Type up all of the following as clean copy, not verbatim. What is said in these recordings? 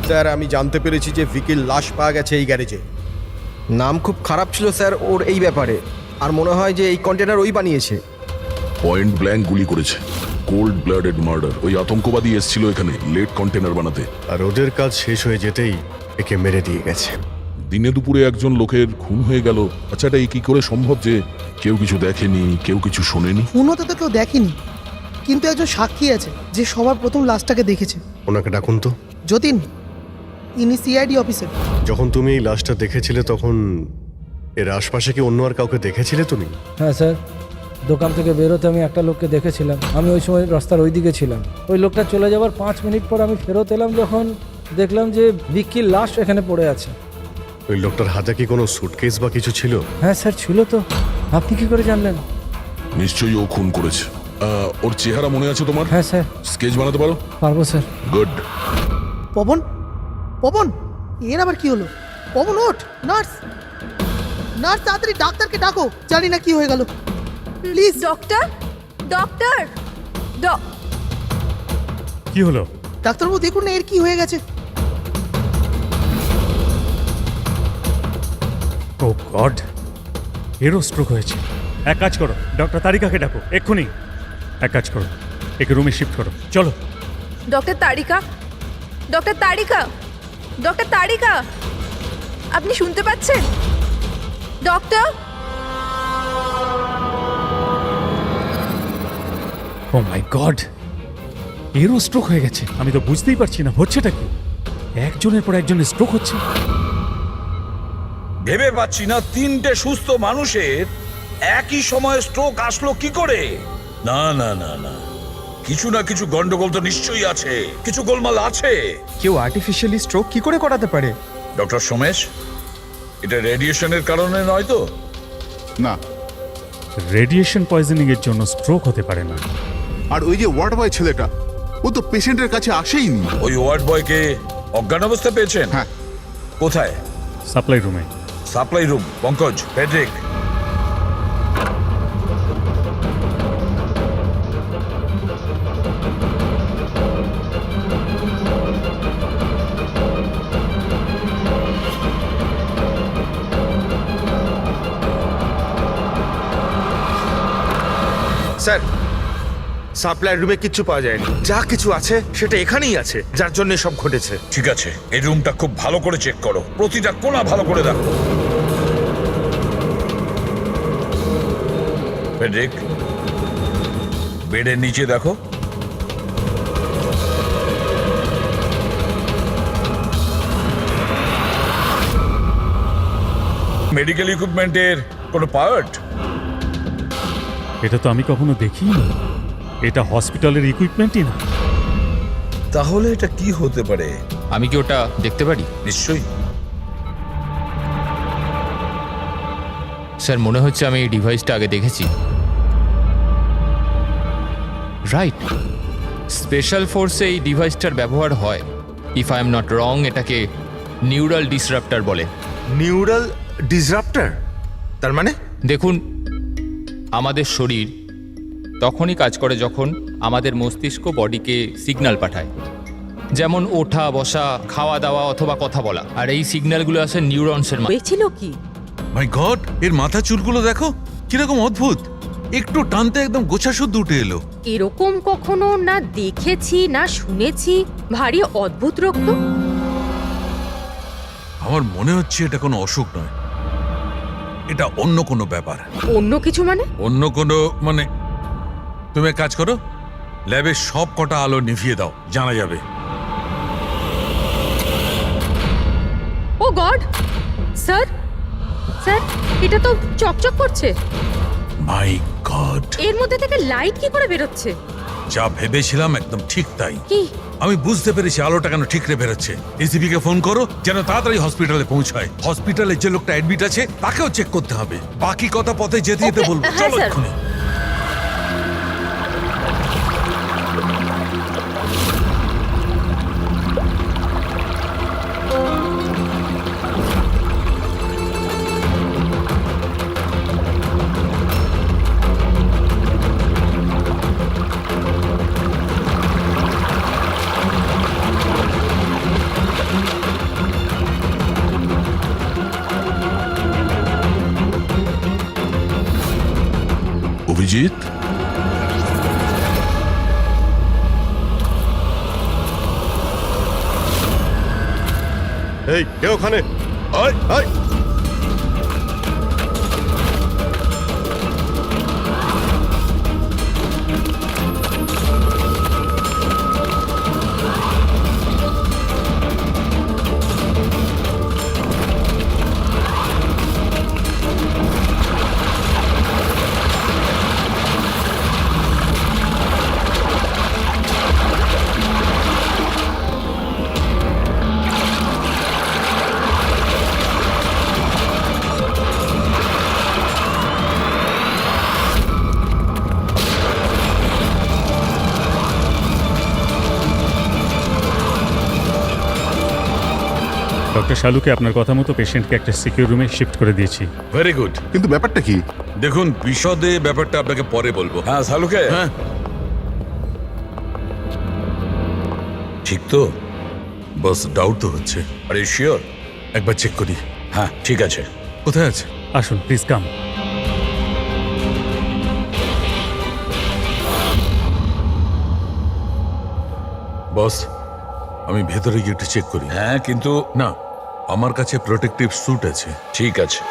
Sir আমি জানতে পেরেছি যে ভিকির লাশ পাওয়া গেছে এই গ্যারেজে। নাম খুব খারাপ ছিল স্যার ওর এই ব্যাপারে, আর মনে হয় যে এই কন্টেনার ওই বানিয়েছে। পয়েন্ট ব্ল্যাঙ্ক গুলি করেছে, কোল্ড ব্লাডেড মার্ডার। ওই আতঙ্কবাদী এসেছিল এখানে লেট কন্টেনার বানাতে, আর ওদের কাজ শেষ হয়ে যেতেই একে মেরে দিয়ে গেছে। দিনে দুপুরে একজন লোকের খুন হয়ে গেল। আচ্ছা এটা কি করে সম্ভব যে কেউ কিছু দেখেনি, কেউ কিছু শোনেনি? খুন হতে তো কেউ দেখেনি, কিন্তু একজন সাক্ষী আছে যে সবার প্রথম লাশটাকে দেখেছে। ওনাকে ডাকুন তো। যতীন, ইনি সিআইডি অফিসার। যখন তুমি এই লাশটা দেখেছিলে তখন এর আশপাশে কি অন্য আর কাউকে দেখেছিলে তুমি? হ্যাঁ স্যার, দোকান থেকে বেরোতে আমি একটা লোককে দেখেছিলাম। আমি ওই সময় রাস্তার ওই দিকে ছিলাম। ওই লোকটা চলে যাওয়ার 5 মিনিট পর আমি ফেরত এলাম, যখন দেখলাম যে ভিকির লাশ এখানে পড়ে আছে। ওই লোকটার হাতে কি কোনো সুটকেস বা কিছু ছিল? হ্যাঁ স্যার ছিল তো। আপনি কি করে জানলেন? নিশ্চয়ই ও খুন করেছে। ওর চেহারা মনে আছে তোমার? হ্যাঁ স্যার। স্কেচ বানাতে পারো? পারবো স্যার। গুড। পবন, পবন, এর আবার কি হলো? পবন ওঠ! নার্স, নার্স তাড়াতাড়ি ডাক্তারকে ডাকো। জানি না কি হয়ে গেল, প্লিজ। ডক্টর, ডক্টর, কি হলো? ডাক্তারবাবু দেখুন না এর কি হয়ে গেছে। ও গড, এরও স্ট্রোক হয়েছে। এক কাজ করো, ডক্টর তারিকাকে ডাকো এক্ষুনি। এক কাজ করো, একে রুমে শিফট করো, চলো। ডক্টর তারিকা, ডক্টর তারিকা, ডক্টর তারিকা, আপনি শুনতে পাচ্ছেন? ডক্টর, ও মাই গড, এরও স্ট্রোক হয়ে গেছে। আমি তো বুঝতেই পারছি না হচ্ছেটা কি। একজনের পর একজনের স্ট্রোক হচ্ছে। ভেবে পাচ্ছি না 3টে সুস্থ মানুষের একই সময়ে স্ট্রোক আসলো কি করে। না না না না, কিছু না কিছু গন্ডগোল তো নিশ্চয়ই আছে, কিছু গোলমাল আছে। কেউ আর্টিফিশিয়ালি স্ট্রোক কি করে করাতে পারে? ডক্টর সোমেশ, এটা রেডিয়েশনের কারণে নয় তো? না, রেডিয়েশন পয়জনিং এর জন্য স্ট্রোক হতে পারে না। আর ওই যে ওয়ার্ড বয় ছেলেটা, ও তো পেশেন্টের কাছে আসেইনি। ওই ওয়ার্ড বয়কে অজ্ঞান অবস্থায় পেয়েছেন? হ্যাঁ। কোথায়? সাপ্লাই রুমে। Supply room. Pankaj, Friedrich, sir supply রুমে কিচ্ছু পাওয়া যায়নি, যা কিছু আছে সেটা এখানেই আছে, যার জন্য সব ঘটেছে। ঠিক আছে, এই রুমটা খুব ভালো করে চেক করো, প্রতিটা কোণা ভালো করে দেখো। ফেডরিক, বেডের নিচে দেখো। মেডিকেল ইকুইপমেন্টের কোনো পার্ট? এটা তো আমি কখনো দেখিনি। এটা হসপিটালের ইকুইপমেন্টই না। তাহলে এটা কি হতে পারে? আমি কি ওটা দেখতে পারি? নিশ্চয়ই। স্যার মনে হচ্ছে আমি এই ডিভাইসটা আগে দেখেছি। রাইট, স্পেশাল ফোর্সে এই ডিভাইসটার ব্যবহার হয়। If I am not wrong, এটাকে নিউরাল ডিসরাপ্টার বলে। নিউরাল ডিসরাপ্টার? তার মানে? দেখুন, আমাদের শরীর তখনই কাজ করে যখন আমাদের মস্তিষ্ক বডিকে সিগন্যাল পাঠায়, যেমন ওঠা, বসা, খাওয়া দাওয়া অথবা কথা বলা। আর এই সিগন্যালগুলো আসে নিউরনসের মাধ্যমে। হয়েছিল কি? মাই গড, এর মাথা চুলগুলো দেখো কিরকম অদ্ভুত, একটু টানতে একদম গোছা শুদ্ধ উঠে এলো। এরকম কখনো না দেখেছি না শুনেছি। ভারী অদ্ভুত রোগ তো। আমার মনে হচ্ছে এটা কোনো অসুখ নয়, এটা অন্য কোনো ব্যাপার। অন্য কিছু মানে? অন্য কোনো মানে, তুমি এক কাজ করো, ল্যাবের সব কটা আলো নিভিয়ে দাও, জানা যাবে। ও গড, স্যার, স্যার এটা তো চকচক করছে। মাই গড, এর মধ্যে থেকে লাইট কি করে বেরোচ্ছে? যা ভেবেছিলাম একদম ঠিক তাই। কি? আমি বুঝতে পেরেছি আলোটা কেন ঠিকরে বেরোচ্ছে। এসিপি কে ফোন করো যেন তাড়াতাড়ি হসপিটালে পৌঁছায়। হসপিটালে যে লোকটা অ্যাডমিট আছে তাকেও চেক করতে হবে। বাকি কথা পথে যেতে যেতে Okay, বলবো। হ্যাঁ, চলো স্যার। এক্ষুনি। অভিজিৎ, এই কে ওখানে? আয় আয়! ডক্টর শালুকে আপনার কথা মতো পেশেন্টকে একটা সিকিউর রুমে শিফট করে দিয়েছি। Very good. কিন্তু ব্যাপারটা কি? দেখুন, বিশদে ব্যাপারটা আপনাকে পরে বলবো। হ্যাঁ শালুকে, হ্যাঁ ঠিক তো? বস, ডাউট তো হচ্ছে, আরে শিওর? একবার চেক করি। হ্যাঁ ঠিক আছে। কোথায় আছে? আসুন প্লিজ কাম। বস, আমি ভেতরে গিয়ে একটু চেক করি। হ্যাঁ কিন্তু না, আমার কাছে প্রোটেক্টিভ স্যুট আছে। ঠিক আছে।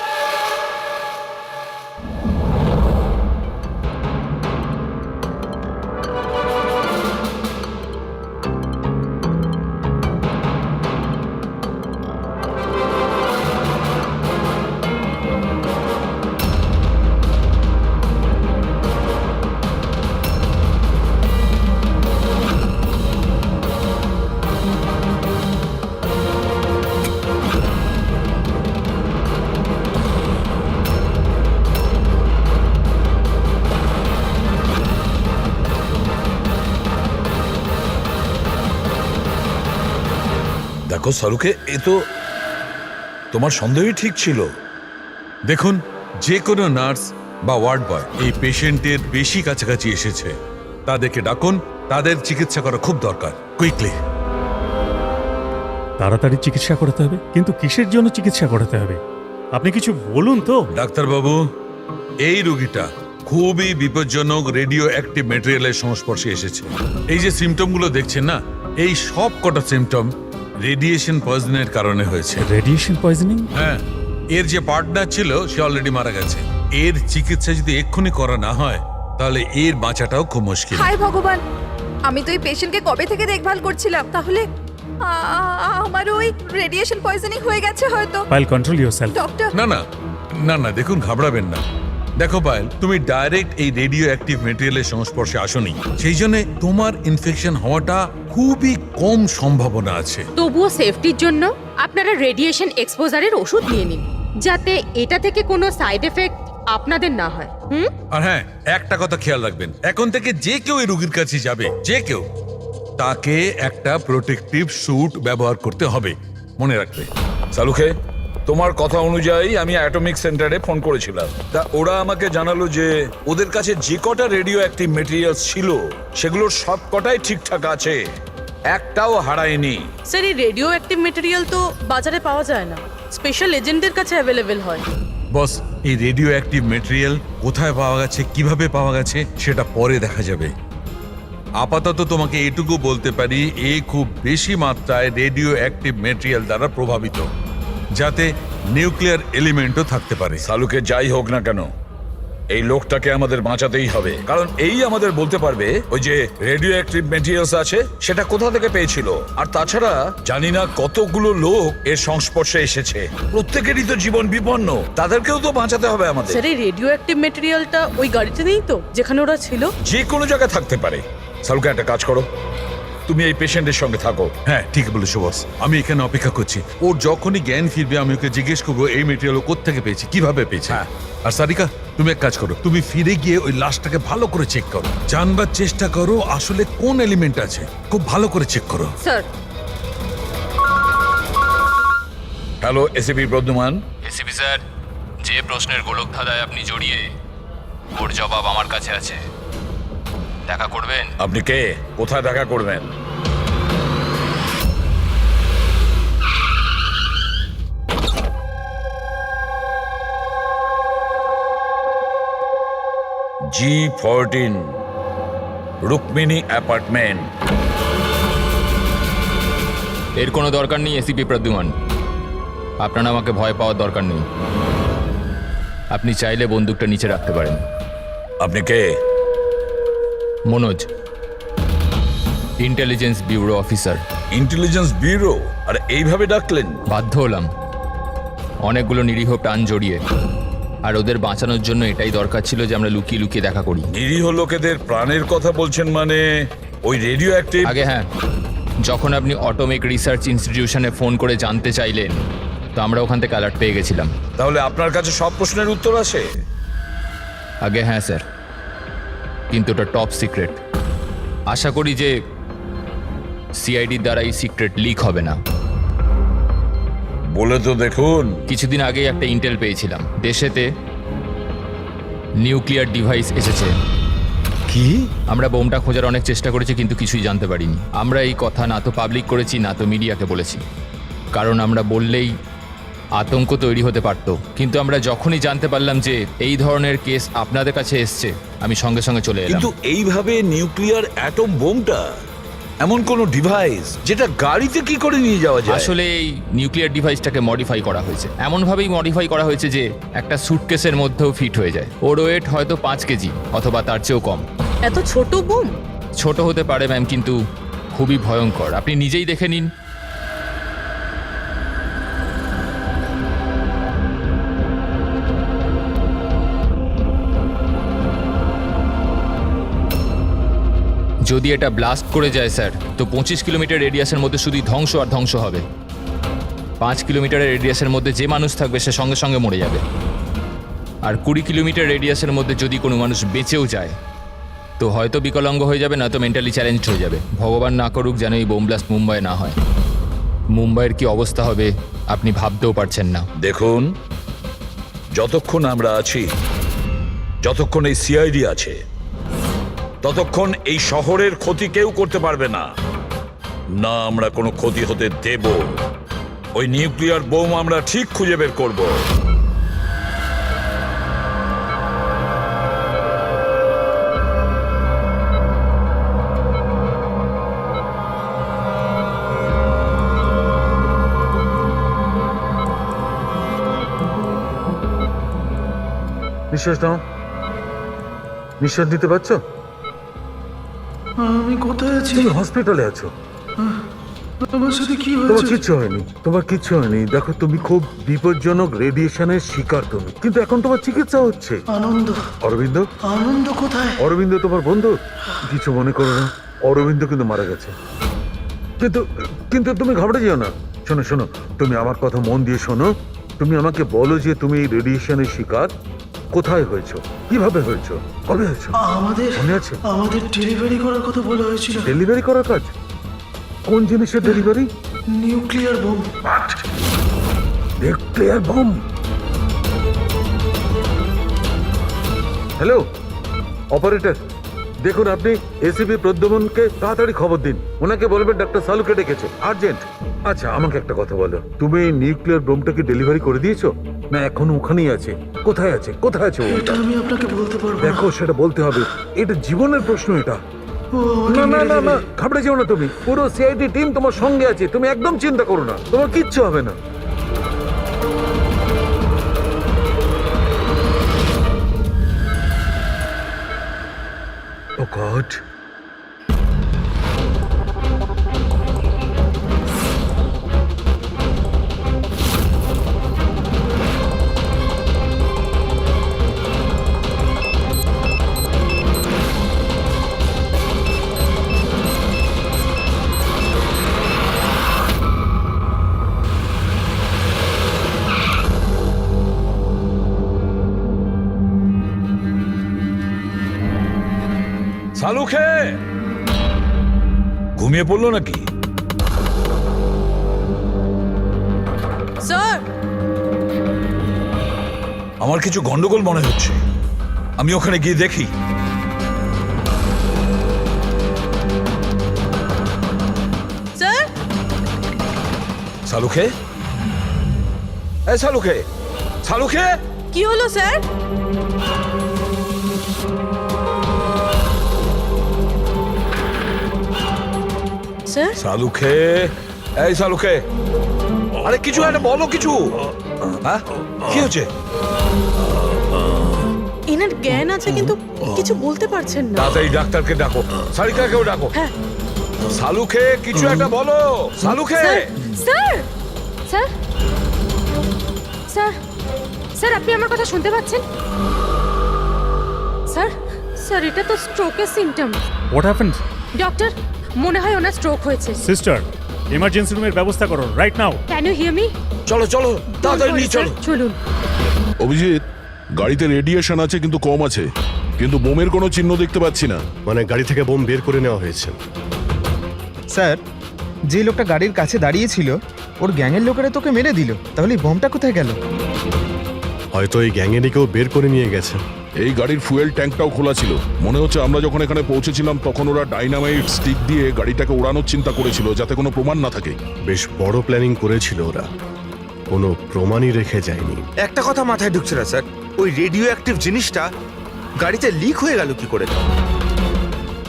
দেখো শালুকে, এ তো তোমার সন্দেহই ঠিক ছিল। দেখুন, যে কোনো নার্স বা ওয়ার্ড বয় এই পেশেন্টের বেশি কাছাকাছি এসেছে, তাদেরকে ডাকুন, তাদের চিকিৎসা করা খুব দরকার, কুইকলি। তাড়াতাড়ি চিকিৎসা করাতে হবে, কিন্তু কিসের জন্য চিকিৎসা করাতে হবে আপনি কিছু বলুন তো। ডাক্তারবাবু, এই রোগীটা খুবই বিপজ্জনক রেডিও অ্যাক্টিভ ম্যাটেরিয়ালের সংস্পর্শে এসেছে। এই যে সিমটমগুলো দেখছেন না, এই সব কটা সিমটম রেডিয়েশন পয়জনের কারণে হয়েছে। Radiation poisoning? হ্যাঁ, এর যে পার্টনার ছিল সে অলরেডি মারা গেছে। এর চিকিৎসা যদি এক্ষুনি করা না হয় তাহলে এর বাঁচাটাও খুব মুশকিল। হায় ভগবান, আমি তো এই পেশেন্টকে কবে থেকে দেখভাল করছিলাম, তাহলে আমার ওই রেডিয়েশন পয়জনিং হয়ে গেছে হয়তো। Pile, control yourself. ডক্টর, না না না না, দেখুন, ঘাবড়াবেন না। দেখো পায়েল, তুমি ডাইরেক্ট এই রেডিও অ্যাক্টিভ মেটেরিয়ালের সংস্পর্শে আসোনি, সেই জন্য তোমার ইনফেকশন হওয়াটা খুবই কম সম্ভাবনা আছে। তবুও সেফটির জন্য আপনারা রেডিয়েশন এক্সপোজারের ওষুধ নিয়ে নিন, যাতে এটা থেকে কোনো সাইড এফেক্ট আপনাদের না হয়। আর হ্যাঁ, একটা কথা খেয়াল রাখবেন, এখন থেকে যে কেউ এই রোগীর কাছে যাবে, যে কেউ, তাকে একটা প্রোটেক্টিভ স্যুট ব্যবহার করতে হবে, মনে রাখবে। শালুকে, তোমার কথা অনুযায়ী আমি অ্যাটমিক সেন্টারে ফোন করেছিলাম। তা ওরা আমাকে জানালো যে ওদের কাছে যে কটা রেডিও অ্যাক্টিভ মেটেরিয়ালস ছিল সেগুলোর সব কটাই ঠিকঠাক আছে, একটাও হারায়নি। স্যার, এই রেডিও অ্যাক্টিভ মেটেরিয়াল তো বাজারে পাওয়া যায় না, স্পেশাল এজেন্টের কাছে অ্যাভেলেবেল হয়। বস, এই রেডিও অ্যাক্টিভ মেটেরিয়াল কোথায় পাওয়া গেছে, কিভাবে পাওয়া গেছে সেটা পরে দেখা যাবে। আপাতত তোমাকে এটুকু বলতে পারি, এ খুব বেশি মাত্রায় রেডিও অ্যাক্টিভ মেটেরিয়াল দ্বারা প্রভাবিত, যাতে নিউক্লিয়ার এলিমেন্টও থাকতে পারে। শালুকে, যাই হোক না কেন, এই লোকটাকে আমাদের বাঁচাতেই হবে, কারণ এই আমাদের বলতে পারবে ওই যে রেডিও অ্যাক্টিভ মেটেরিয়ালস আছে সেটা কোথা থেকে পেয়েছিল। আর তাছাড়া জানি না কতগুলো লোক এর সংস্পর্শে এসেছে, প্রত্যেকেরই তো জীবন বিপন্ন, তাদেরকেও তো বাঁচাতে হবে আমাদের। স্যার, এই রেডিও অ্যাক্টিভ মেটেরিয়ালটা ওই গাড়িতে নেই তো যেখানে ওরা ছিল? যে কোনো জায়গায় থাকতে পারে। শালুকে, একটা কাজ করো, তুমি এই পেশেন্টের সঙ্গে থাকো। হ্যাঁ, ঠিক বলেছো বস, আমি এখানে অপেক্ষা করছি। ওর যখনই জ্ঞান ফিরবে আমি ওকে জিজ্ঞেস করবো এই মেটেরিয়াল ও কোত্থেকে পেয়েছে, কিভাবে পেয়েছে। হ্যাঁ। আর সারিকা, তুমি এক কাজ করো, তুমি ফিরে গিয়ে ওই লাশটাকে ভালো করে চেক করো, জানবার চেষ্টা করো আসলে কোন এলিমেন্ট আছে, খুব ভালো করে চেক করো। Sir. Hello, ACP Pradyuman. ACP sir, যে প্রশ্নের গোলক ধাঁধায় আপনি জড়িয়ে, ওর জবাব আমার কাছে আছে। দেখা করবেন? আপনি কে? কোথায় দেখা করবেন? G14 Rukmini apartment. এর কোনো দরকার নেই এসিপি প্রদ্যুমান, আপনার আমাকে ভয় পাওয়ার দরকার নেই। আপনি চাইলে বন্দুকটা নিচে রাখতে পারেন। আপনি কে? Manoj, intelligence bureau officer. Intelligence bureau? আর এইভাবে ডাকলেন? বাধ্য হলাম, অনেকগুলো নিরীহ প্রাণ জড়িয়ে, আর ওদের বাঁচানোর জন্য এটাই দরকার ছিল যে আমরা লুকিয়ে লুকিয়ে দেখা করি। নিরীহ লোকেদের প্রাণের কথা বলছেন মানে ওই রেডিও অ্যাক্টিভ? আগে হ্যাঁ, যখন আপনি অটোমিক রিসার্চ ইনস্টিটিউশনে ফোন করে জানতে চাইলেন, তো আমরা ওখান থেকে অ্যালার্ট পেয়ে গেছিলাম। তাহলে আপনার কাছে সব প্রশ্নের উত্তর আছে? আগে হ্যাঁ স্যার, কিন্তু ওটা টপ সিক্রেট। আশা করি যে সিআইডির দ্বারা এই সিক্রেট লিক হবে না। বলে তো দেখুন। কিছুদিন আগেই একটা ইন্টেল পেয়েছিলাম, দেশেতে নিউক্লিয়ার ডিভাইস এসেছে। কি? আমরা বোমটা খোঁজার অনেক চেষ্টা করেছি, কিন্তু কিছুই জানতে পারিনি। আমরা এই কথা না তো পাবলিক করেছি, না তো মিডিয়াকে বলেছি, কারণ আমরা বললেই আতঙ্ক তৈরি হতে পারত। কিন্তু আমরা যখনই জানতে পারলাম যে এই ধরনের কেস আপনাদের কাছে এসছে, আমি সঙ্গে সঙ্গে চলে এলাম। কিন্তু এইভাবে নিউক্লিয়ার অ্যাটম বোমটা, এমন কোন ডিভাইস যেটা গাড়িতে কি করে নিয়ে যাওয়া যায়? আসলে এই নিউক্লিয়ার ডিভাইসটাকে মডিফাই করা হয়েছে, এমনভাবেই মডিফাই করা হয়েছে যে একটা সুটকেসের মধ্যেও ফিট হয়ে যায়। ওর ওয়েট হয়তো 5 কেজি অথবা তার চেয়েও কম। এত ছোট বোম? ছোট হতে পারে ম্যাম, কিন্তু খুবই ভয়ঙ্কর। আপনি নিজেই দেখে নিন। যদি এটা ব্লাস্ট করে যায় স্যার, তো 25 কিলোমিটার রেডিয়াসের মধ্যে শুধুই ধ্বংস আর ধ্বংস হবে। 5 কিলোমিটারের রেডিয়াসের মধ্যে যে মানুষ থাকবে সে সঙ্গে সঙ্গে মরে যাবে। আর 20 কিলোমিটার রেডিয়াসের মধ্যে যদি কোনো মানুষ বেঁচেও যায়, তো হয়তো বিকলাঙ্গ হয়ে যাবে, না তো মেন্টালি চ্যালেঞ্জড হয়ে যাবে। ভগবান না করুক যেন এই বোম ব্লাস্ট মুম্বাইয়ে না হয়। মুম্বাইয়ের কি অবস্থা হবে আপনি ভাবতেও পারছেন না। দেখুন, যতক্ষণ আমরা আছি, যতক্ষণ এই সিআইডি আছে, ততক্ষণ এই শহরের ক্ষতি কেউ করতে পারবে না। না আমরা কোনো ক্ষতি হতে দেব। ওই নিউক্লিয়ার বোম আমরা ঠিক খুঁজে বের করব। নিঃশ্বাস নাও, নিঃশ্বাস নিতে পারছো? আমি কোথায় আছি? তুমি হসপিটালে আছো। আমার সাথে কি তোমার কিচ্ছু হয়নি, তোমার কিচ্ছু হয়নি। দেখো, তুমি খুব বিপজ্জনক রেডিয়েশনের শিকার তুমি, কিন্তু এখন তোমার চিকিৎসা হচ্ছে। আনন্দ? অরবিন্দ? আনন্দ কোথায়? অরবিন্দ তোমার বন্ধু? কিছু মনে করো না, অরবিন্দ কিন্তু মারা গেছে। কিন্তু কিন্তু তুমি ঘাবড়ে যেও না। শোনো শোনো, তুমি আমার কথা মন দিয়ে শোনো। তুমি আমাকে বলো যে তুমি এই রেডিয়েশনের শিকার কোথায় হয়েছো, কিভাবে হয়েছো, কবে হয়েছো? মনে আছে? আমাদের ডেলিভারি করার কথা বলা হয়েছিল। ডেলিভারি করার কাজ? কোন জিনিসের delivery? Nuclear bomb. Nuclear bomb? Hello operator, দেখুন আপনি এসিপি প্রদ্যুমনকে তাড়াতাড়ি খবর দিন। ওনাকে বলবেন ডাক্তার সালুকে ডেকেছে, আর্জেন্ট। আচ্ছা আমাকে একটা কথা বলো, তুমি এই নিউক্লিয়ার বোমটাকে ডেলিভারি করে দিয়েছো, না এখন ওখানেই আছে? কোথায় আছে, কোথায় আছে ওটা? আমি আপনাকে বলতে পারবো না। দেখো, সেটা বলতে হবে, এটা জীবনের প্রশ্ন। এটা না না না না, ঘাবড়ে যেও না তুমি। পুরো সিআইডি টিম তোমার সঙ্গে আছে, তুমি একদম চিন্তা করো না, তোমার কিচ্ছু হবে না। Oh God. সালুখে ঘুমিয়ে পড়লো নাকি? স্যার, আমার কিছু গন্ডগোল মনে হচ্ছে, আমি ওখানে গিয়ে দেখি। স্যার, সালুখে, এই সালুখে, সালুখে। কি হলো স্যার? স্যার সালুখে, এই সালুখে, আরে কিছু একটা বলো কিছু। হ্যাঁ, কি হচ্ছে? এনার জ্ঞান আছে কিন্তু কিছু বলতে পারছেন না। তাড়াতাড়ি ডাক্তারকে ডাকো, সারিকাকেও ডাকো। হ্যাঁ। সালুখে, কিছু একটা বলো। Salunkhe, sir sir sir sir আপনি আমার কথা শুনতে পাচ্ছেন? স্যার স্যার এটা তো স্ট্রোকের সিমটম। What happened? ডক্টর, মনে হয় ওনার স্ট্রোক হয়েছে। সিস্টার, ইমার্জেন্সি রুমের ব্যবস্থা করো right now. Can you hear me? চলো চলো তাড়াতাড়ি নিয়ে চলো। চলুন। অভিজিৎ, গাড়িতে রেডিয়েশন আছে কিন্তু কম আছে, কিন্তু বোমের কোনো চিহ্ন দেখতে পাচ্ছি না। মানে গাড়ি থেকে বোম বের করে নেওয়া হয়েছে। স্যার, যে লোকটা গাড়ির কাছে দাঁড়িয়েছিল ওর গ্যাংয়ের লোকেরা তোকে মেরে দিল, তাহলে এই বমটা কোথায় গেল? হয়তো এই গ্যাংয়েরই কেউ বের করে নিয়ে গেছে। এই গাড়ির ফুয়েল ট্যাঙ্কটাও খোলা ছিল। মনে হচ্ছে আমরা যখন এখানে পৌঁছেছিলাম তখন ওরা ডাইনামাইট স্টিক দিয়ে গাড়িটাকে ওড়ানোর চিন্তা করেছিল, যাতে কোনো প্রমাণ না থাকে। বেশ বড় প্ল্যানিং করেছিল ওরা, কোনো প্রমাণই রেখে যায়নি। একটা কথা মাথায় ঢুকছে না স্যার, ওই রেডিও অ্যাক্টিভ জিনিসটা গাড়িতে লিক হয়ে গেল কি করে?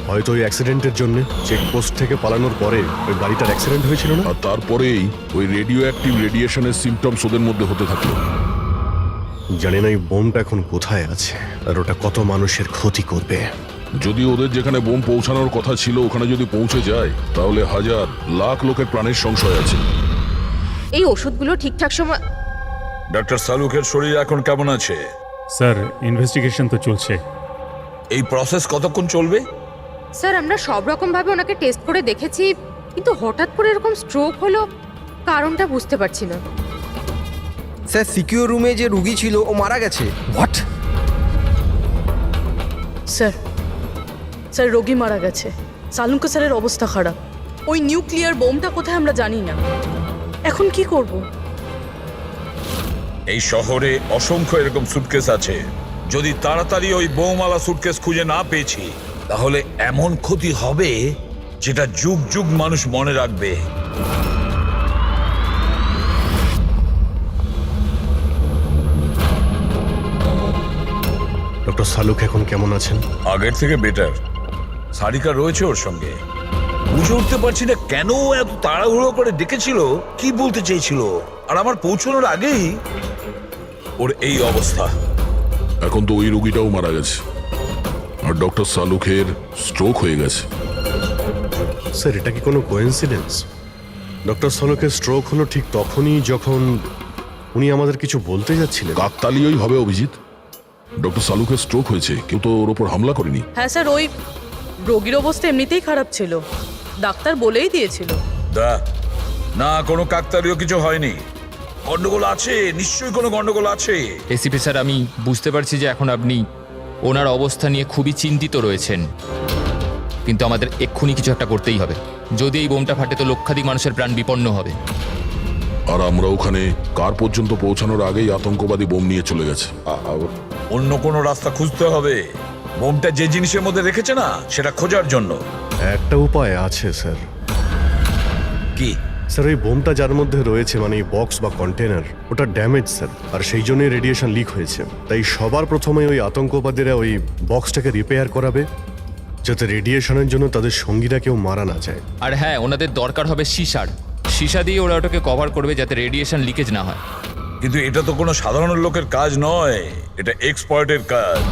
হয়তো ওই অ্যাক্সিডেন্টের জন্য চেকপোস্ট থেকে পালানোর পরে ওই গাড়িটার অ্যাক্সিডেন্ট হয়েছিল না। আর তারপরেই ওই রেডিও অ্যাক্টিভ রেডিয়েশনের সিমটমস ওদের মধ্যে হতে থাকলো। জানি না এই বোমটা এখন কোথায় আছে আর ওটা কত মানুষের ক্ষতি করবে। যদি ওদের যেখানে বোম পৌঁছানোর কথা ছিল ওখানে যদি পৌঁছে যায়, তাহলে হাজার লাখ লোকের প্রাণের সংশয় আছে। এই ওষুধগুলো ঠিকঠাক সময়। ডক্টর সালুখের শরীর এখন কেমন আছে? স্যার, ইনভেস্টিগেশন তো চলছে। এই প্রসেস কতক্ষণ চলবে? স্যার আমরা সব রকম ভাবে ওনাকে টেস্ট করে দেখেছি, কিন্তু হঠাৎ করে এরকম স্ট্রোক হলো, কারণটা বুঝতে পারছি না। স্যার, সিকিউর রুমে যে রুগী ছিল ও মারা গেছে। হোয়াট? স্যার স্যার রোগী মারা গেছে। সালুঙ্কা স্যারের অবস্থা খারাপ। ওই নিউক্লিয়ার বোমটা কোথায় আমরা জানি না। এখন কি করব? এই শহরে অসংখ্য এরকম সুটকেস আছে। যদি তাড়াতাড়ি ওই বোমওয়ালা সুটকেস খুঁজে না পেয়েছি, তাহলে এমন ক্ষতি হবে যেটা যুগ যুগ মানুষ মনে রাখবে। ডক্টর সালুক এখন কেমন আছেন? আগের থেকে বেটার। সারিকা রয়েছে ওর সঙ্গে। বুঝে উঠতে পারছি না কেন ও এত তাড়াহুড়ো করে ডেকেছিল, কি বলতে চেয়েছিল, আর আমার পৌঁছানোর আগেই ওর এই অবস্থা। এখন তো ওই রোগীটাও মারা গেছে, আর ডক্টর সালুখের স্ট্রোক হয়ে গেছে। স্যার, এটা কি কোনো কোইন্সিডেন্স? ডক্টর সালুকের স্ট্রোক হলো ঠিক তখনই যখন উনি আমাদের কিছু বলতে যাচ্ছিলেন। কাকতালীয়ই হবে অভিজিৎ। ডক্টর সালুকের স্ট্রোক হয়েছে, কেউ তো ওর ওপর হামলা করেনি। হ্যাঁ স্যার, ওই রোগীর অবস্থা এমনিতেই খারাপ ছিল, ডাক্তার বলেই দিয়েছিল। না, কোনো কাকতালীয় কিছু হয়নি। গন্ডগোল আছে, নিশ্চয়ই কোনো গন্ডগোল আছে। এসিপি স্যার, আমি বুঝতে পারছি যে এখন আপনি ওনার অবস্থা নিয়ে খুবই চিন্তিত রয়েছেন, কিন্তু আমাদের এক্ষুনি কিছু একটা করতেই হবে। যদি এই বোমটা ফাটে তো লক্ষাধিক মানুষের প্রাণ বিপন্ন হবে। আর আমরা ওখানে কার পর্যন্ত পৌঁছানোর আগেই আতঙ্কবাদী বোম নিয়ে চলে গেছে। অন্য কোনো রাস্তা খুঁজতে হবে। বোমটা যে জিনিসের মধ্যে রেখেছে না, সেটা খোঁজার জন্য। একটা উপায় আছে স্যার। কি? স্যার, ওই বোমটা যার মধ্যে রয়েছে, মানে এই বক্স বা কন্টেনার, ওটা ড্যামেজ স্যার, আর সেই জন্যই রেডিয়েশন লিক হয়েছে। তাই সবার প্রথমে ওই আতঙ্কবাদীরা ওই বক্সটাকে রিপেয়ার করাবে, যাতে রেডিয়েশনের জন্য তাদের সঙ্গীরা কেউ মারা না যায়। আর হ্যাঁ, ওনাদের দরকার হবে সীসা দিয়ে ওরা ওটাকে কভার করবে যাতে রেডিয়েশন লিকেজ না হয়। কিন্তু এটা তো কোনো সাধারণ লোকের কাজ নয়, এটা এক্সপার্টের কাজ।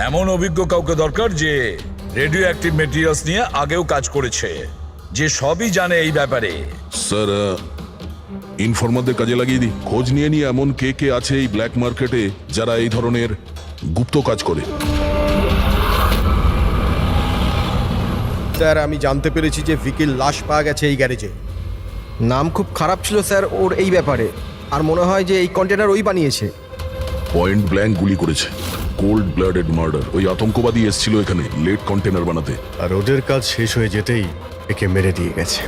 এমন অভিজ্ঞ কাউকে দরকার যে রেডিও অ্যাক্টিভ মেটেরিয়ালস নিয়ে আগেও কাজ করেছে, যে সবই জানে এই ব্যাপারে। স্যার, ইনফরমারদের কাজে লাগিয়ে দিই। খোঁজ নিয়ে নিয়ে এমন কে কে আছে এই ব্ল্যাক মার্কেটে যারা এই ধরনের গুপ্ত কাজ করে। স্যার, আমি জানতে পেরেছি যে ভিকির লাশ পাওয়া গেছে এই গ্যারেজে। নাম খুব খারাপ ছিল স্যার ওর এই ব্যাপারে, আর মনে হয় যে এই কন্টেনার ওই বানিয়েছে। পয়েন্ট ব্ল্যাঙ্ক গুলি করেছে, কোল্ড ব্লাডেড মার্ডার। ওই আতঙ্কবাদী এসেছিল এখানে লেট কন্টেনার বানাতে, আর ওদের কাজ শেষ হয়ে যেতেই একে মেরে দিয়ে গেছে।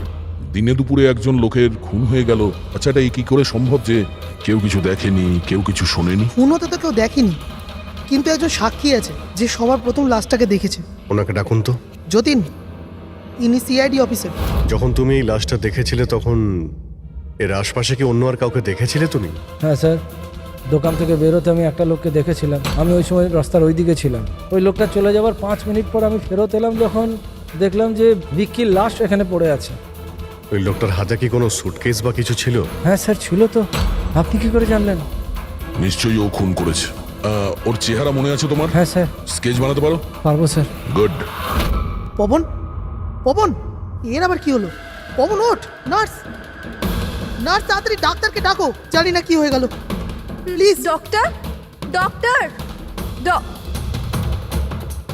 দিনে দুপুরে একজন লোকের খুন হয়ে গেল। আচ্ছা, এটা কি করে সম্ভব যে কেউ কিছু দেখেনি, কেউ কিছু শোনেনি? খুন হতে তো কেউ দেখেনি, কিন্তু একজন সাক্ষী আছে যে সবার প্রথম লাশটাকে দেখেছে। ওনাকে ডাকুন তো। যতীন, ইনি সিআইডি অফিসার। যখন তুমি এই লাশটা দেখেছিলে তখন এর আশপাশে কি অন্য আর কাউকে দেখেছিলে তুমি? হ্যাঁ স্যার, দোকান থেকে বেরোতে আমি একটা লোককে দেখেছিলাম। আমি ওই সময় রাস্তার ওই দিকে ছিলাম। ওই লোকটা চলে যাওয়ার 5 মিনিট পর আমি ফেরত এলাম, যখন দেখলাম যে ভিকির লাশ এখানে পড়ে আছে। ওই লোকটার হাতে কি কোনো সুটকেস বা কিছু ছিল? হ্যাঁ স্যার, ছিল তো। আপনি কি করে জানলেন? নিশ্চয়ই ও খুন করেছে। ওর চেহারা মনে আছে তোমার? হ্যাঁ স্যার, স্কেচ বানাতে পারো? পারবো স্যার। গুড। পবন, পবন, এর আবার কি হলো? পবন ওঠ! নার্স, নার্স তাড়াতাড়ি ডাক্তারকে ডাকো, জানি না কি হয়ে গেল। প্লিজ ডক্টর, ডক্টর,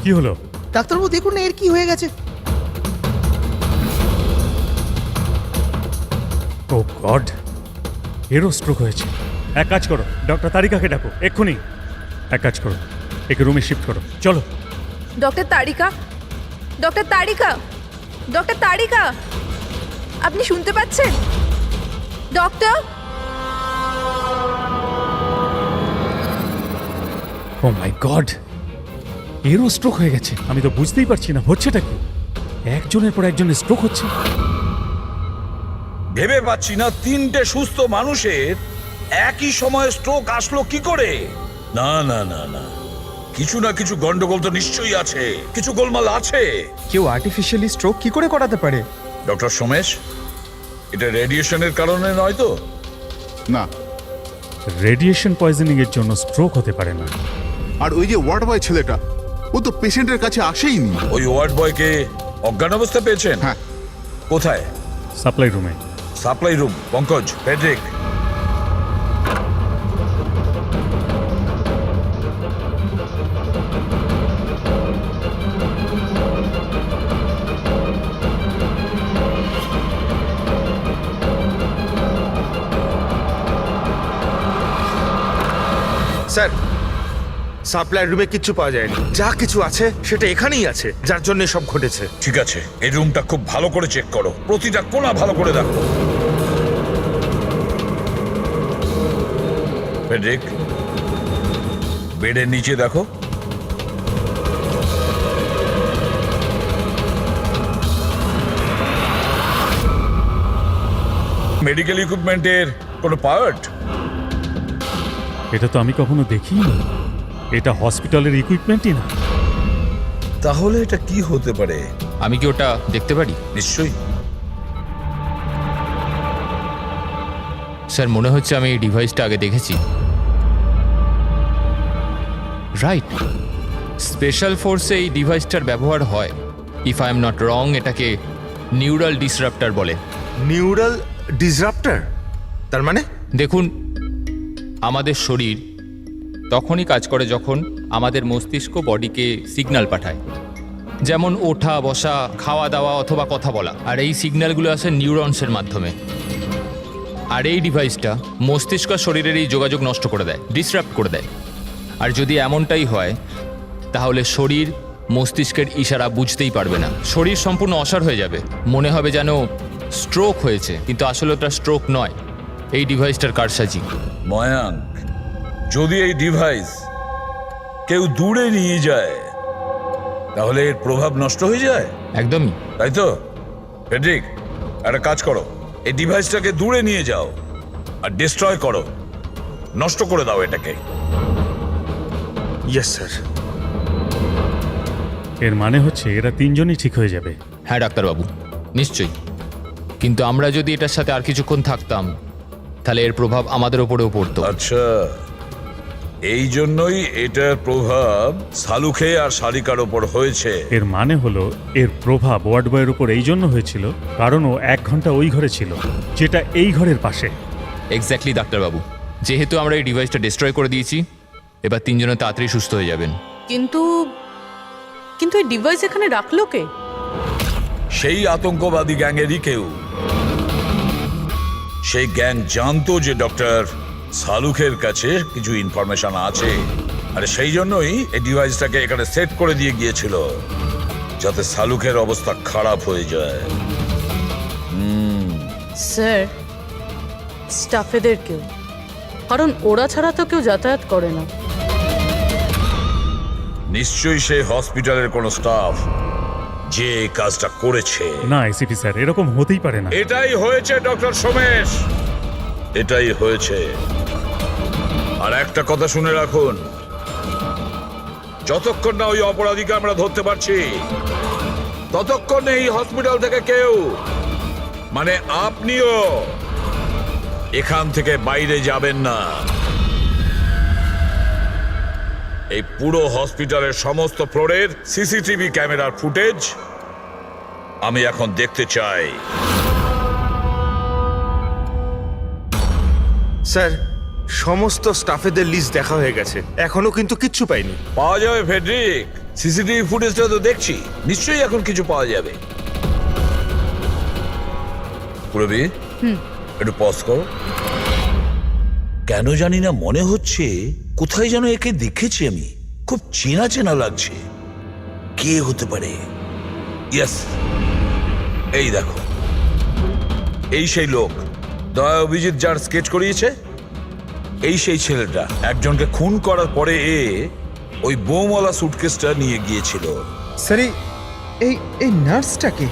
কি হলো? ডাক্তারবাবু দেখুন না এর কি হয়ে গেছে। ও গড, এরও স্ট্রোক হয়েছে। এক কাজ করো, ডক্টর তারিকাকে ডাকো এক্ষুনি। এক কাজ করো, একে রুমে শিফট করো, চলো। ডক্টর তারিকা, ডক্টর তারিকা, ডক্টর তারিকা, আপনি শুনতে পাচ্ছেন? ডক্টর, ও মাই গড, এরও স্ট্রোক হয়ে গেছে। আমি তো বুঝতেই পারছি না হচ্ছেটা কি। একজনের পর একজনের স্ট্রোক হচ্ছে। ভেবে পাচ্ছি না 3টে সুস্থ মানুষের একই সময়ে স্ট্রোক আসলো কি করে। না না না না, কিছু না কিছু গন্ডগোল তো নিশ্চয়ই আছে, কিছু গোলমাল আছে। কেউ আর্টিফিশিয়ালি স্ট্রোক কি করে করাতে পারে? ডক্টর সোমেশ, এটা রেডিয়েশনের কারণে নয় তো? না, রেডিয়েশন পয়জনিং এর জন্য স্ট্রোক হতে পারে না। আর ওই যে ওয়ার্ড বয় ছেলেটা, ও তো পেশেন্টের কাছে আসেইনি। ওই ওয়ার্ড বয়কে অজ্ঞান অবস্থা পেয়েছেন? হ্যাঁ। কোথায়? সাপ্লাই রুমে। Supply room. Pankaj, Friedrich, sir, supply রুমে কিচ্ছু পাওয়া যায়নি। যা কিছু আছে সেটা এখানেই আছে, যার জন্য সব ঘটেছে। ঠিক আছে, এই রুমটা খুব ভালো করে চেক করো, প্রতিটা কোণা ভালো করে দেখো। ফেডরিক, বেডের নিচে দেখো। মেডিকেল ইকুইপমেন্টের কোনো পার্ট? এটা তো আমি কখনো দেখিনি। এটা হসপিটালের ইকুইপমেন্টই না। তাহলে এটা কি হতে পারে? আমি কি ওটা দেখতে পারি? নিশ্চয়ই। স্যার, মনে হচ্ছে আমি এই ডিভাইসটা আগে দেখেছি। রাইট, স্পেশাল ফোর্সে এই ডিভাইসটার ব্যবহার হয়। If I am not wrong, এটাকে নিউরাল ডিসরাপ্টার বলে। নিউরাল ডিসরাপ্টার? তার মানে? দেখুন, আমাদের শরীর তখনই কাজ করে যখন আমাদের মস্তিষ্ক বডিকে সিগন্যাল পাঠায়, যেমন ওঠা, বসা, খাওয়া দাওয়া অথবা কথা বলা। আর এই সিগন্যালগুলো আসে নিউরনসের মাধ্যমে। আর এই ডিভাইসটা মস্তিষ্ক আর শরীরের এই যোগাযোগ নষ্ট করে দেয়, ডিসরাপ্ট করে দেয়। আর যদি এমনটাই হয় তাহলে শরীর মস্তিষ্কের ইশারা বুঝতেই পারবে না, শরীর সম্পূর্ণ অসাড় হয়ে যাবে, মনে হবে যেন স্ট্রোক হয়েছে, কিন্তু আসলে ওটা স্ট্রোক নয়, এই ডিভাইসটার কারসাজি। ময়াঙ্ক, যদি এই ডিভাইস কেউ দূরে নিয়ে যায় তাহলে এর প্রভাব নষ্ট হয়ে যায়। একদমই তাই তো? ফেডরিক, একটা কাজ করো, এই ডিভাইসটাকে দূরে নিয়ে যাও আর ডিস্ট্রয় করো, নষ্ট করে দাও এটাকে। Yes sir. এর মানে হচ্ছে এরা তিনজনই ঠিক হয়ে যাবে। হ্যাঁ ডাক্তারবাবু, নিশ্চয়ই। কিন্তু আমরা যদি এটার সাথে আর কিছুক্ষণ থাকতাম তাহলে এর প্রভাব আমাদের ওপরেও পড়তো। আচ্ছা, এই জন্যই এটার প্রভাব সালুখে আর শালিকার ওপর হয়েছে। এর মানে হলো এর প্রভাব ওয়ার্ড বয়ের উপর এই জন্য হয়েছিল কারণ ও 1 ঘন্টা ওই ঘরে ছিল, যেটা এই ঘরের পাশে। এক্স্যাক্টলি ডাক্তারবাবু, যেহেতু আমরা এই ডিভাইসটা ডিস্ট্রয় করে দিয়েছি, এবার তিনজনে তাড়াতাড়ি সুস্থ হয়ে যাবেন। কিন্তু কিন্তু এই ডিভাইস এখানে রাখলো কে? সেই আতঙ্কবাদী গ্যাংয়েরই কেউ। সেই গ্যাং জানতো যে ডক্টর সালুখের কাছে কিছু ইনফরমেশন আছে, আর সেই জন্যই এই ডিভাইসটাকে এখানে সেট করে দিয়ে গিয়েছিল, যাতে সালুখের অবস্থা খারাপ হয়ে যায়। স্যার, স্টাফেদের কেউ, কারণ ওরা ছাড়া তো কেউ যাতায়াত করে না। নিশ্চয়ই সেই হসপিটালের কোনো স্টাফ যে এই কাজটা করেছে। না এসিপি স্যার, এরকম হতেই পারে না। এটাই হয়েছে ডক্টর সোমেশ, এটাই হয়েছে। আর একটা কথা শুনে রাখুন, যতক্ষণ না ওই অপরাধীকে আমরা ধরতে পারছি ততক্ষণ এই হসপিটাল থেকে কেউ, মানে আপনিও, এখান থেকে বাইরে যাবেন না। এই পুরো হসপিটালের সমস্ত ফ্লোরের সিসিটিভি ক্যামেরার ফুটেজ আমি এখন দেখতে চাই। স্যার, সমস্ত স্টাফেদের লিস্ট দেখা হয়ে গেছে, এখনো কিন্তু কিচ্ছু পাইনি। পাওয়া যাবে ফেডরিক, সিসিটিভি ফুটেজটা তো দেখছি, নিশ্চয়ই এখন কিছু পাওয়া যাবে। পুরবি, একটু পজ করো। কেন জানি না মনে হচ্ছে কোথায় যেন একে দেখেছি আমি, খুব চেনা চেনা লাগছে। কে হতে পারে? ইয়েস, এই দেখো, এই সেই লোক দয়া অভিজিৎ যার স্কেচ করিয়েছে, এই সেই ছেলেটা একজনকে খুন করার পরে ওই বোমওয়ালা সুটকেসটা নিয়ে গিয়েছিল। স্যার, এই নার্সটাকে,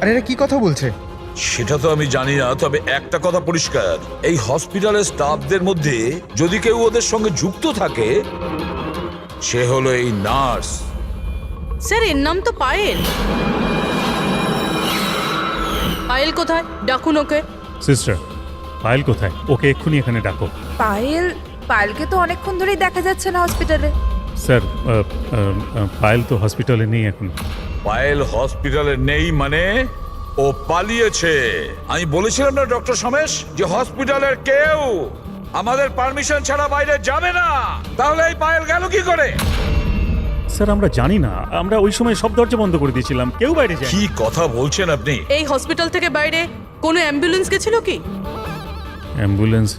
আর এরা কি কথা বলছে? সেটা তো আমি জানি না, তবে একটা কথা পরিষ্কার, এই হসপিটালের স্টাফদের মধ্যে যদি কেউ ওদের সঙ্গে যুক্ত থাকে, সে হলো এই নার্স। স্যার, এর নাম তো পায়েল। পায়েল কোথায়? ডাকুন ওকে। সিস্টার, পায়েল কোথায়? ওকে এক্ষুনি এখানে ডাকো। পায়েলকে তো অনেকক্ষণ ধরেই দেখা যাচ্ছে না হসপিটালে। স্যার, পায়েল তো হসপিটালে নেই এখন। পায়েল হসপিটালে নেই মানে ও পালিয়েছে। আমি বলেছিলাম না ডক্টর সমেশ যে হসপিটালের কেউ আমাদের পারমিশন ছাড়া বাইরে যাবে না। তাহলে এই পায়েল গেল কি করে? স্যার, আমরা জানি না, আমরা ওই সময় সব দরজা বন্ধ করে দিয়েছিলাম, কেউ বাইরে যায়। কি কথা বলছেন আপনি? এই হসপিটাল থেকে বাইরে কোনো অ্যাম্বুলেন্স গেছিল কি? অ্যাম্বুলেন্স,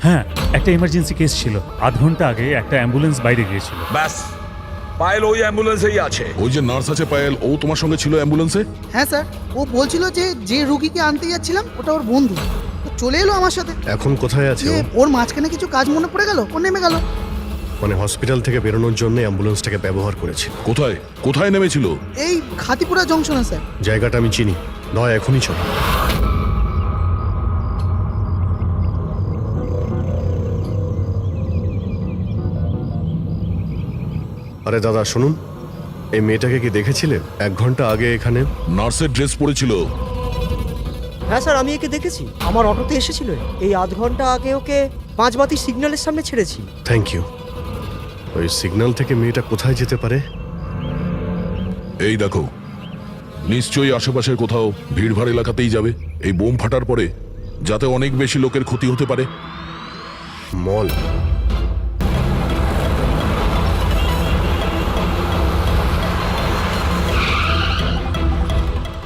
হ্যাঁ, একটা ইমার্জেন্সি কেস ছিল, আধ ঘন্টা আগে একটা অ্যাম্বুলেন্স বাইরে গিয়েছিল। ব্যাস, পায়েল ওই অ্যাম্বুলেন্সেই আছে। ওই যে নার্স আছে পায়েল, ও তোমার সঙ্গে ছিল অ্যাম্বুলেন্সে? হ্যাঁ স্যার, ও বলছিল যে রুগীকে আনতে যাচ্ছিলাম ওটা ওর বন্ধু, তো চলে এলো আমার সাথে। এখন কোথায় আছে ও? ওর মাঝখানে কিছু কাজ মনে পড়ে গেল, ও নেমে গেল। মানে হসপিটাল থেকে বেরোনোর জন্য অ্যাম্বুলেন্সটাকে ব্যবহার করেছিল। কোথায় কোথায় নেমেছিল? এই খাতিপুরা জংশনে স্যার। জায়গাটা আমি চিনি, নয় এখনই চল। আরে দাদা শুনুন, এই মেয়েটাকে কি দেখেছিলে 1 ঘন্টা আগে এখানে? নার্সের ড্রেস পরেছিল। হ্যাঁ স্যার, আমি একে দেখেছি, আমার অটোতে এসেছিল। এই আধ ঘন্টা আগে ওকে 5 বাতি সিগন্যালের সামনে ছেড়েছি। Thank you. ওই সিগন্যাল থেকে মেয়েটা কোথায় যেতে পারে? এই দেখো, নিশ্চয়ই আশেপাশের কোথাও ভিড়ভাড় এলাকাতেই যাবে। এই বোম ফাটার পরে যাতে অনেক বেশি লোকের ক্ষতি হতে পারে। মল।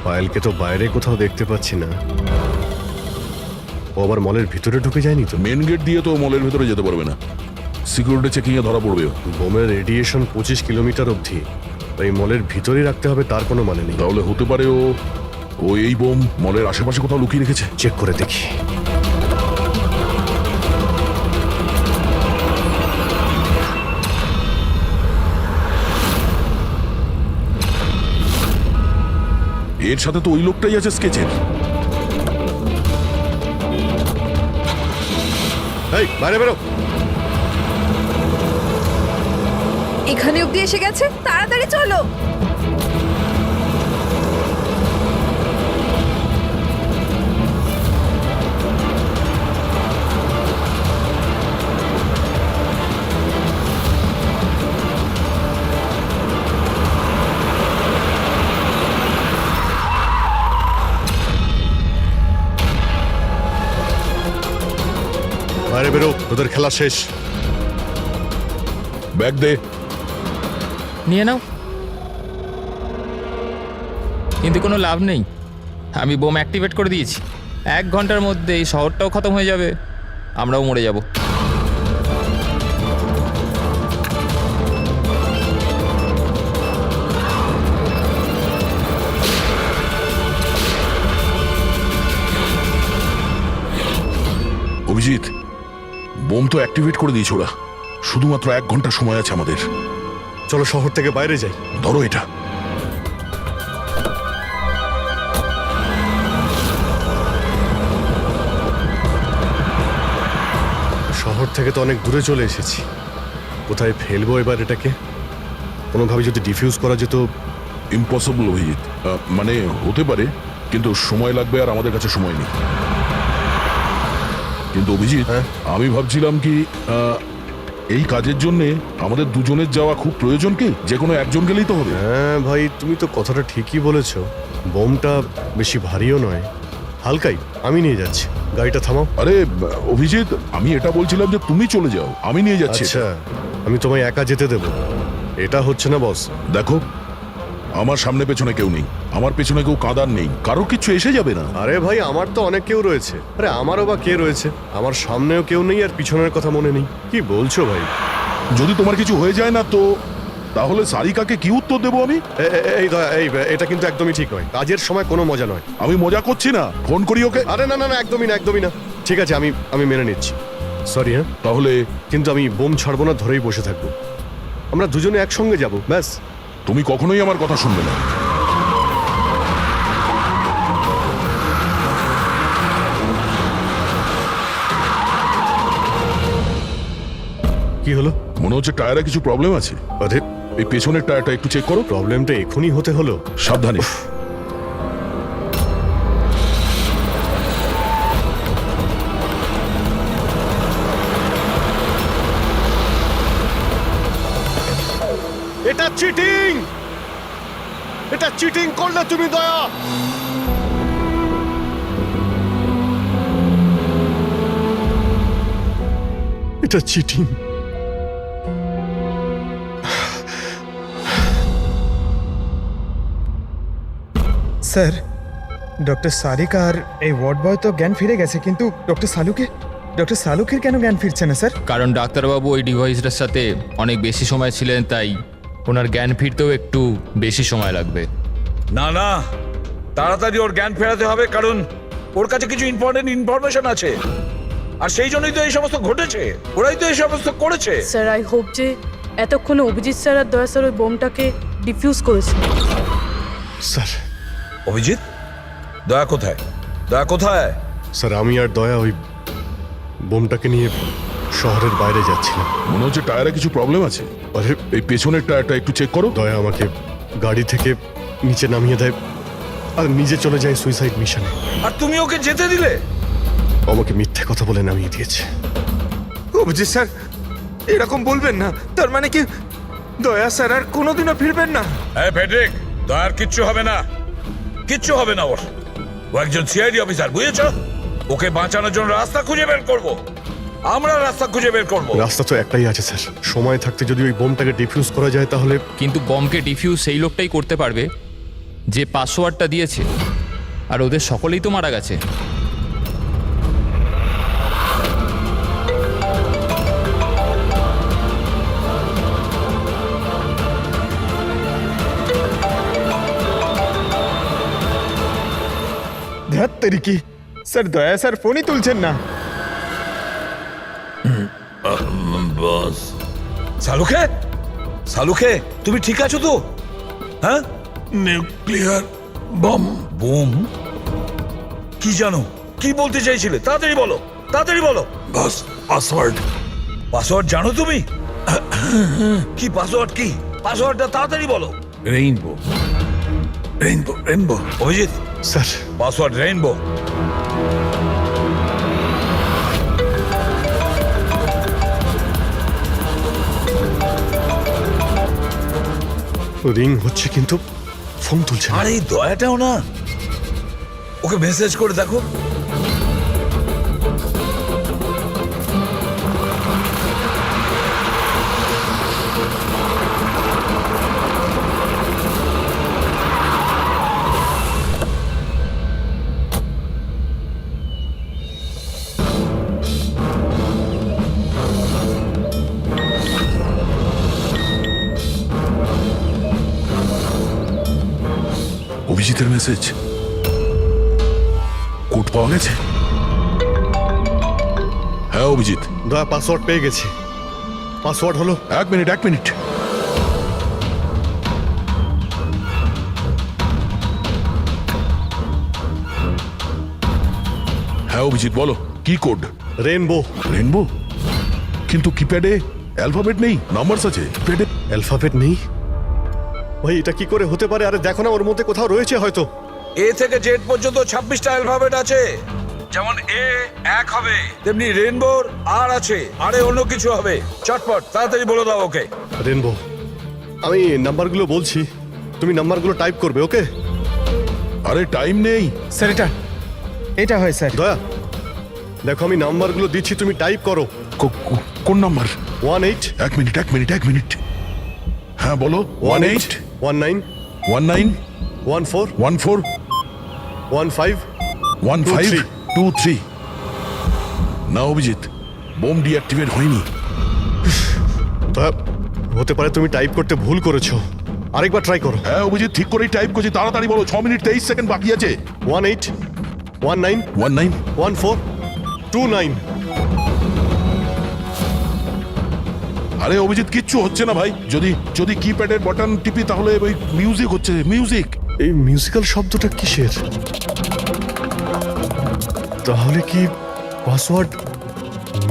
পায়েলকে তো বাইরে কোথাও দেখতে পাচ্ছি না। ও আবার মলের ভিতরে ঢুকে যায়নি তো? মেন গেট দিয়ে তো মলের ভেতরে যেতে পারবে না, সিকিউরিটি চেকিং এ ধরা পড়বে। বোমের রেডিয়েশন 25 কিলোমিটার অবধি, ওই মলের ভিতরেই রাখতে হবে তার কোনো মানে নেই। তাহলে হতে পারে ও এই বোম মলের আশেপাশে কোথাও লুকিয়ে রেখেছে। চেক করে দেখি। এর সাথে তো ওই লোকটাই আছে স্কেচের। এই বাইরে বেরো। এখানে অব্দি এসে গেছে, তাড়াতাড়ি চলো। বাইরে বেরো, তোদের খেলা শেষ। ব্যাগ দে। নিয়ে নাও। কিন্তু কোনো লাভ নেই, আমি বোম অ্যাক্টিভেট করে দিয়েছি। 1 ঘন্টার মধ্যে এই শহরটাও খতম হয়ে যাবে, আমরাও মরে যাব। অভিজিৎ, বোম তো অ্যাক্টিভেট করে দিয়েছে ওরা, শুধুমাত্র 1 ঘন্টা সময় আছে আমাদের। চলো শহর থেকে বাইরে যাই। ধরো এটা। শহর থেকে তো অনেক দূরে চলে এসেছি, কোথায় ফেলবো এবার এটাকে? কোনোভাবে যদি ডিফিউজ করা যেত ইম্পসিবল অভিজিৎ। মানে হতে পারে, কিন্তু সময় লাগবে আর আমাদের কাছে সময় নেই। কিন্তু অভিজিৎ, আমি ভাবছিলাম কি এই কাজের জন্য আমাদের দুজনের যাওয়া খুব প্রয়োজন কি? যে কোনো একজন গেলেই তো হবে। হ্যাঁ ভাই, তুমি তো কথাটা ঠিকই বলেছো। বোমটা বেশি ভারীও নয়, হালকাই। আমি নিয়ে যাচ্ছি, গাড়িটা থামাও। আরে অভিজিৎ, আমি এটা বলছিলাম যে তুমি চলে যাও, আমি নিয়ে যাচ্ছি। আচ্ছা, আমি তোমায় একা যেতে দেব? এটা হচ্ছে না বস। দেখো, আমার সামনে পেছনে কেউ নেই, আমার পেছনে কেউ কাঁদার নেই, কারো কিছু এসে যাবে না। আরে ভাই, আমার তো অনেক কেউ রয়েছে। আরে আমারও বা কে রয়েছে? আমার সামনেও কেউ নেই আর পিছনের কথা মনে নেই। কি বলছো ভাই? যদি তোমার কিছু হয়ে যায় না তো তাহলে সারিকাকে কি উত্তর দেবো আমি? এই দয়া, এটা কিন্তু একদমই ঠিক নয়। কাজের সময় কোনো মজা নয়। আমি মজা করছি না, ফোন করি ওকে। আরে না না না, একদমই না, একদমই না। ঠিক আছে, আমি মেনে নিচ্ছি। সরি। হ্যাঁ, তাহলে কিন্তু আমি বোম ছাড়বো না, ধরেই বসে থাকবো। আমরা দুজনে একসঙ্গে যাব, ব্যাস। তুমি কখনোই আমার কথা শুনবে না। কি হলো? মনে হচ্ছে টায়ারে কিছু প্রবলেম আছে। আরে, এই পেছনের টায়ারটা একটু চেক করো। প্রবলেমটা এখনই হতে হলো? সাবধানে। এটা চিটিং! এটা চিটিং করলে তুমি, দয়া। এটা চিটিং। স্যার, ডক্টর সারিকা আর এই ওয়ার্ড বয় তো জ্ঞান ফিরে গেছে, কিন্তু ডক্টর সালুকের কেন জ্ঞান ফিরছে না স্যার? কারণ ডাক্তারবাবু ওই ডিভাইসটার সাথে অনেক বেশি সময় ছিলেন, তাই ওনার জ্ঞান ফিরতেও একটু বেশি সময় লাগবে। না না, তাড়াতাড়ি ওর জ্ঞান ফেরাতে হবে, কারণ ওর কাছে কিছু ইম্পর্টেন্ট ইনফরমেশন আছে, আর সেই জন্যই তো এই সমস্ত ঘটেছে, ওরাই তো এই সমস্ত করেছে। স্যার, আই হোপ যে এতক্ষণে অভিজিৎ স্যার আর দয়া স্যার ওই বোমটাকে ডিফিউজ করেছে। স্যার। অভিজিৎ, দয়া কোথায়? দয়া কোথায়? স্যার, আমি আর দয়া ওই বোমটাকে নিয়ে শহরের বাইরে যাচ্ছিলাম। মনে হচ্ছে টায়ারে কিছু প্রবলেম আছে। আরে, এই পেছনের টায়ারটা একটু চেক করো। দয়া আমাকে গাড়ি থেকে নিচে নামিয়ে দেয় আর নিজে চলে যায় সুইসাইড মিশনে। আর তুমি ওকে যেতে দিলে? আমাকে মিথ্যে কথা বলে নামিয়ে দিয়েছে। অভিজিৎ স্যার, এরকম বলবেন না। তার মানে কি দয়া স্যার আর কোনোদিনও ফিরবেন না? হ্যাঁ ফেডরিক, দয়ার কিচ্ছু হবে না, কিচ্ছু হবে না ওর। ও একজন সিআইডি অফিসার, বুঝেছ? ওকে বাঁচানোর জন্য রাস্তা খুঁজে বের করব, আমরা রাস্তা খুঁজে বের করব। রাস্তা তো একটাই আছে স্যার, সময় থাকতে যদি ওই বোমটাকে ডিফিউজ করা যায় তাহলে। কিন্তু বমকে ডিফিউজ সেই লোকটাই করতে পারবে যে পাসওয়ার্ডটা দিয়েছে, আর ওদের সকলেই তো মারা গেছে। ধ্যাত্তেরি কি স্যার, দয়া স্যার ফোনই তুলছেন না। বস, সালুকে তুমি ঠিক আছো তো? হ্যাঁ, নিউক্লিয়ার বম। বোম? কি জানো, কি বলতে চাইছিলে? তাড়াতাড়ি বলো, তাড়াতাড়ি বলো। বস, পাসওয়ার্ড জানো তুমি? কি পাসওয়ার্ড? কি পাসওয়ার্ডটা তাড়াতাড়ি বলো। Rainbow. Abhijit sir, password rainbow. Ring হচ্ছে কিন্তু ফোন তুলছে না। আর এই দয়াটাও না, ওকে মেসেজ করে দেখো। অভিজিতের মেসেজ, কোড পাওয়া গেছে। হ্যাঁ অভিজিৎ, দয়া পাসওয়ার্ড পেয়ে গেছি। পাসওয়ার্ড হলো, এক মিনিট। হ্যাঁ অভিজিৎ, বলো কি কোড? রেইনবো। রেইনবো? কিন্তু কিপ্যাডে অ্যালফাবেট নেই, নাম্বারস আছে। কিপ্যাডে অ্যালফাবেট নেই? ভাই এটা কি করে হতে পারে? আরে দেখো না, ওর মধ্যে কোথাও রয়েছে হয়তো। এ থেকে জেড পর্যন্ত 26টা অ্যালফাবেট আছে। যেমন এ এক হবে, তেমনি রেনবোর আর আছে, আরে অন্য কিছু হবে। চটপট তাড়াতাড়ি বলে দাও ওকে। রেনবো, আমি নাম্বারগুলো বলছি, তুমি নাম্বারগুলো টাইপ করবে, ওকে? আরে টাইম নেই। স্যার এটা হয় স্যার। দয়া, দেখো আমি নাম্বারগুলো দিচ্ছি, তুমি টাইপ করো। কোন নাম্বার? 18 এক মিনিট। হ্যাঁ বলো। 18 19 19 14 14 15 15 23। না অভিজিৎ, বোম ডিঅ্যাক্টিভেট হয়নি। দয়া, হতে পারে তুমি টাইপ করতে ভুল করেছো, আরেকবার ট্রাই করো। হ্যাঁ অভিজিৎ, ঠিক করেই টাইপ করছি, তাড়াতাড়ি বলো। 6 মিনিট 23 সেকেন্ড বাকি আছে। 18 19 19 14 29। আরে অভিজিৎ, কিচ্ছু হচ্ছে না ভাই। যদি কিপ্যাডের বাটন টিপি তাহলে ওই মিউজিক হচ্ছে, মিউজিক। এই মিউজিক্যাল শব্দটা কিসের? তাহলে কি পাসওয়ার্ড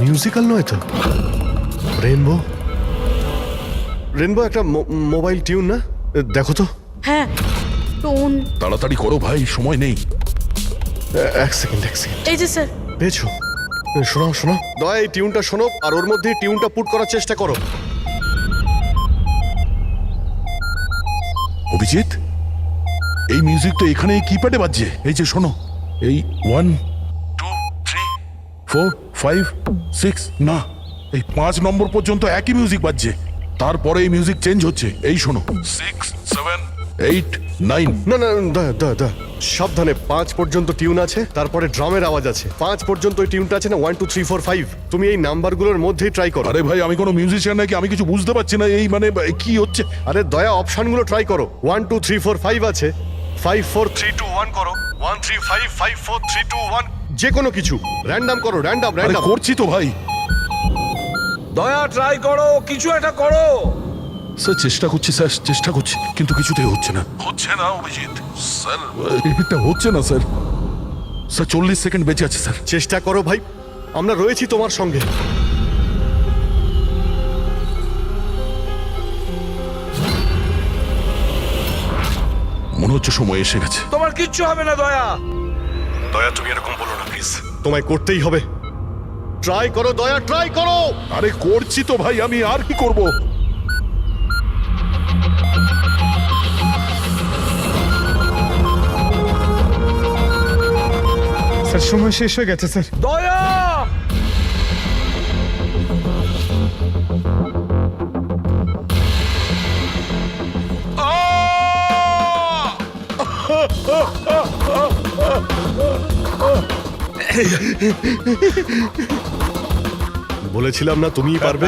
মিউজিক্যাল নয় তো? রেনবো একটা মোবাইল টিউন না? দেখো তো। হ্যাঁ, টোন। তাড়াতাড়ি করো ভাই, সময় নেই। এক সেকেন্ড। এই যে স্যার। পেয়েছো? শোনো দয়া, এই টিউনটা শোনো আর ওর মধ্যে টিউনটা পুট করার চেষ্টা করো। অভিজিৎ, এই মিউজিক তো এখানে কিপ্যাডে বাজছে। এই যে শোনো, এই 1 2 3 4 5 6, না এই 5 নম্বর পর্যন্ত একই মিউজিক বাজছে। তারপরে এই মিউজিক চেঞ্জ হচ্ছে। এই শোনো, 6 7 8 9। না দয়া, সাবধানে। 5 পর্যন্ত টিউন আছে, তারপরে ড্রামের আওয়াজ আছে। 5 পর্যন্ত ওই টিউনটা আছে না? 1 2 3 4 5। তুমি এই নাম্বারগুলোর মধ্যেই ট্রাই করো। আরে ভাই, আমি কোনো মিউজিশিয়ান নাকি? আমি কিছু বুঝতে পারছি না। এই মানে কি হচ্ছে? আরে দয়া, অপশনগুলো ট্রাই করো। 1 2 3 4 5 আছে, 5 4 3 2 1 করো, 1 3 5 5 4 3 2 1। যে কোনো কিছু র্যান্ডম করো, র্যান্ডম। করছি তো ভাই। দয়া ট্রাই করো, কিছু একটা করো। স্যার চেষ্টা করছি, কিন্তু কিছুতেই হচ্ছে না অভিজিৎ। স্যার এটা হচ্ছে না স্যার। 40 সেকেন্ড বেঁচে আছে স্যার। চেষ্টা করো ভাই, আমরা রয়েছি তোমার সঙ্গে। মনে হচ্ছে সময় এসে গেছে। তোমার কিচ্ছু হবে না দয়া। দয়া, তুমি এরকম বলো না প্লিজ। তোমায় করতেই হবে। ট্রাই করো দয়া, ট্রাই করো। আরে করছি তো ভাই, আমি আর কি করব? স্যার সময় শেষ হয়ে গেছে স্যার। দয়া, বলেছিলাম না তুমিই পারবে।